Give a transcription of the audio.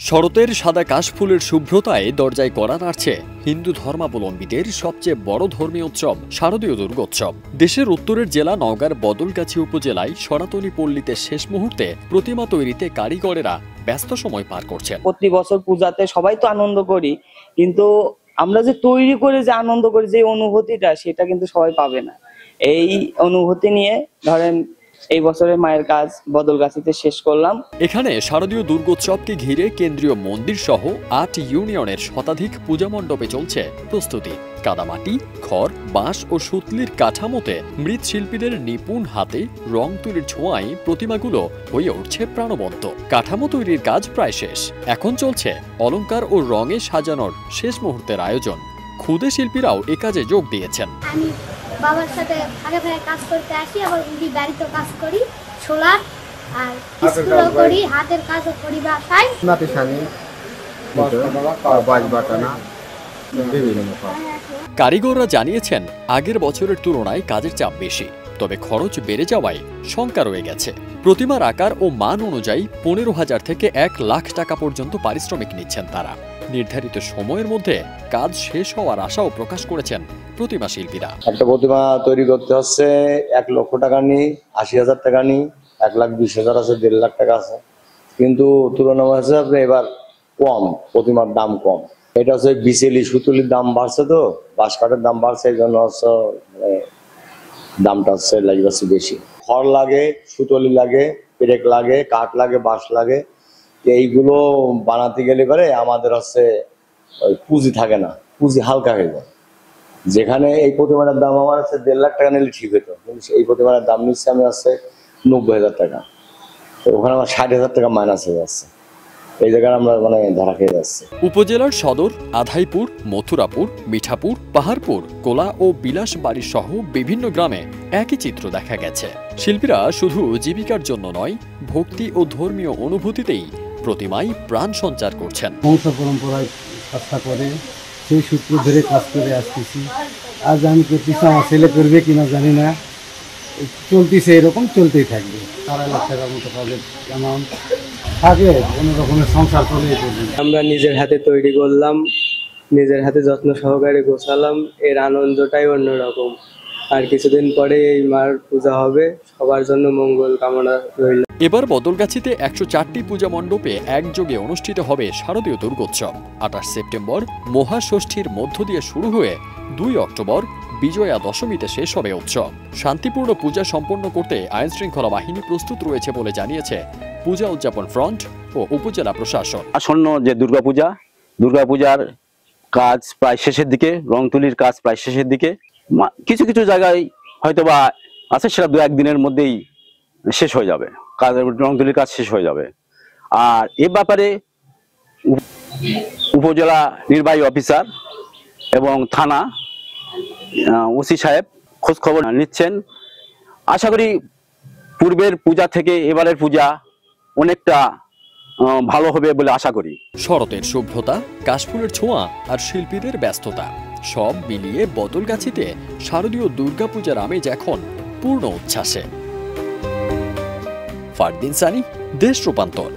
শরতের সাদা কাশফুলের শুভ্রতায় দরজায় কড়া নাড়ছে হিন্দু ধর্মাবলম্বীদের সবচেয়ে বড় ধর্মীয় উৎসব শারদীয় দুর্গোৎসব। দেশের উত্তরের জেলা নওগাঁর বদলগাছি উপজেলায় সনাতনী পল্লীতে শেষ মুহূর্তে প্রতিমা তৈরিতে কারিগরেরা ব্যস্ত সময় পার করছেন। প্রতি বছর পূজাতে সবাই তো আনন্দ করি, কিন্তু আমরা যে তৈরি করে যে আনন্দ করি যে অনুভূতিটা, সেটা কিন্তু সবাই পাবে না। এই অনুভূতি নিয়ে ধরেন এই বছরের মায়ের কাজ বদলগাছিতে শেষ করলাম। এখানে শারদীয় দুর্গোৎসবকে ঘিরে কেন্দ্রীয় মন্দির সহ ৮ ইউনিয়নের শতাধিক পূজা মণ্ডপে চলছে প্রস্তুতি। কাদামাটি, খড়, বাঁশ ও সুতলির কাঠামোতে মৃৎশিল্পীদের নিপুণ হাতে রং তুলির ছোঁয়ায় প্রতিমাগুলো হয়ে উঠছে প্রাণবন্ত। কাঠামো তৈরির কাজ প্রায় শেষ, এখন চলছে অলংকার ও রঙে সাজানোর শেষ মুহূর্তের আয়োজন। ক্ষুদে শিল্পীরাও এ কাজে যোগ দিয়েছেন। বাবার সাথে আগে ভাগে কাজ করতে আসি, আবার উনি বাড়িতে কাজ করি, সোলার আর স্কুলও করি, হাতের কাজও করি বাসায়। কারিগররা জানিয়েছেন আগের বছরের তুলনায় কাজের চাপ বেশি, তবে খরচ বেড়ে যাওয়ায় শঙ্কা রয়ে গেছে। প্রতিমার আকার ও মান অনুযায়ী ১৫,০০০ থেকে ১ লাখ টাকা পর্যন্ত পারিশ্রমিক নিচ্ছেন তারা। নির্ধারিত সময়ের মধ্যে কাজ শেষ হওয়ার আশাও প্রকাশ করেছেন প্রতিমা শিল্পীরা। একটা প্রতিমা তৈরি করতে হচ্ছে ১ লক্ষ টাকা নিয়ে, ৮০,০০০ টাকা নিয়ে, ১,২০,০০০ আছে, ১.৫ লাখ টাকা আছে, কিন্তু তুলনা হিসাবে এবার কম, প্রতিমার দাম কম। এটা হচ্ছে বিচেলি সুতুলির দাম বাড়ছে, তো বাঁশ কাঠের দাম বাড়ছে, এই জন্য হচ্ছে দামটা হচ্ছে লাগছে বেশি। খড় লাগে, সুতলি লাগে, পেরেক লাগে, কাঠ লাগে, বাঁশ লাগে, এইগুলো বানাতে গেলে পরে আমাদের হচ্ছে পুঁজি থাকে না, পুঁজি হালকা হয়ে যায়। যেখানে এই প্রতিমার দাম আমার হচ্ছে ১.৫ লাখ টাকা নিলে ঠিক হতো, কিন্তু এই প্রতিমার দাম নিচ্ছে আমি হচ্ছে ৯০,০০০ টাকা, তো ওখানে আমার ৬০,০০০ টাকা মাইনাস হয়ে যাচ্ছে। এই জায়গায় আমরা ধরা খেয়ে যাচ্ছি। উপজেলার সদর, আধাইপুর, মথুরাপুর, মিঠাপুর, পাহাড়পুর, কোলা ও বিলাসবাড়ি সহ বিভিন্ন গ্রামে একই চিত্র দেখা গেছে। শিল্পীরা শুধু জীবিকার জন্য নয়, ভক্তি ও ধর্মীয় অনুভূতিতেই প্রতিমায় প্রাণ সঞ্চার করছেন। বংশ পরম্পরায় কাজটা করে সেই সূত্র ধরে কাজ করে আসতেছি। আজ আমি করতেছি, আমার ছেলে করবে কিনা জানি না, চলতেছে, এরকম চলতেই থাকবে। ৪ লাখ টাকার মতো কাজের অ্যামাউন্ট থাকে, কোনো রকমের সংসার চলে। আমরা নিজের হাতে তৈরি করলাম, নিজের হাতে যত্ন সহকারে গোছালাম, এর আনন্দটাই অন্যরকম। আর কিছুদিন পরে এই মার পূজা হবে, সবার জন্য মঙ্গল কামনা রইল। এবার বদলগাছিতে ১০৪টি পূজা মণ্ডপে একযোগে অনুষ্ঠিত হবে শারদীয় দুর্গোৎসব। ২৮ সেপ্টেম্বর মহাষষ্ঠীর মধ্য দিয়ে শুরু হয়ে ২ অক্টোবর বিজয়া দশমীতে শেষ হবে উৎসব। শান্তিপূর্ণ পূজা সম্পন্ন করতে আইন শৃঙ্খলা বাহিনী প্রস্তুত রয়েছে বলে জানিয়েছে পূজা উদযাপন ফ্রন্ট ও উপজেলা প্রশাসন। আসন্ন যে দুর্গাপূজার কাজ প্রায় শেষের দিকে, রং তুলির কাজ প্রায় শেষের দিকে, কিছু কিছু জায়গায় হয়তোবা আছে, সেটা ২-১ দিনের মধ্যেই শেষ হয়ে যাবে, রং তুলির কাজ শেষ হয়ে যাবে। আর এ ব্যাপারে উপজেলা নির্বাহী অফিসার এবং থানা ওসি সাহেব খোঁজ খবর নিচ্ছেন। আশা করি পূর্বের পূজা থেকে এবারের পূজা অনেকটা ভালো হবে বলে আশা করি। শরতের শুভ্রতা, কাশফুলের ছোঁয়া আর শিল্পীদের ব্যস্ততা সব মিলিয়ে বদলগাছিতে শারদীয় দুর্গাপূজার আমেজ এখন পূর্ণ উচ্ছ্বাসে। ফারদিন সানি, দেশ রূপান্তর।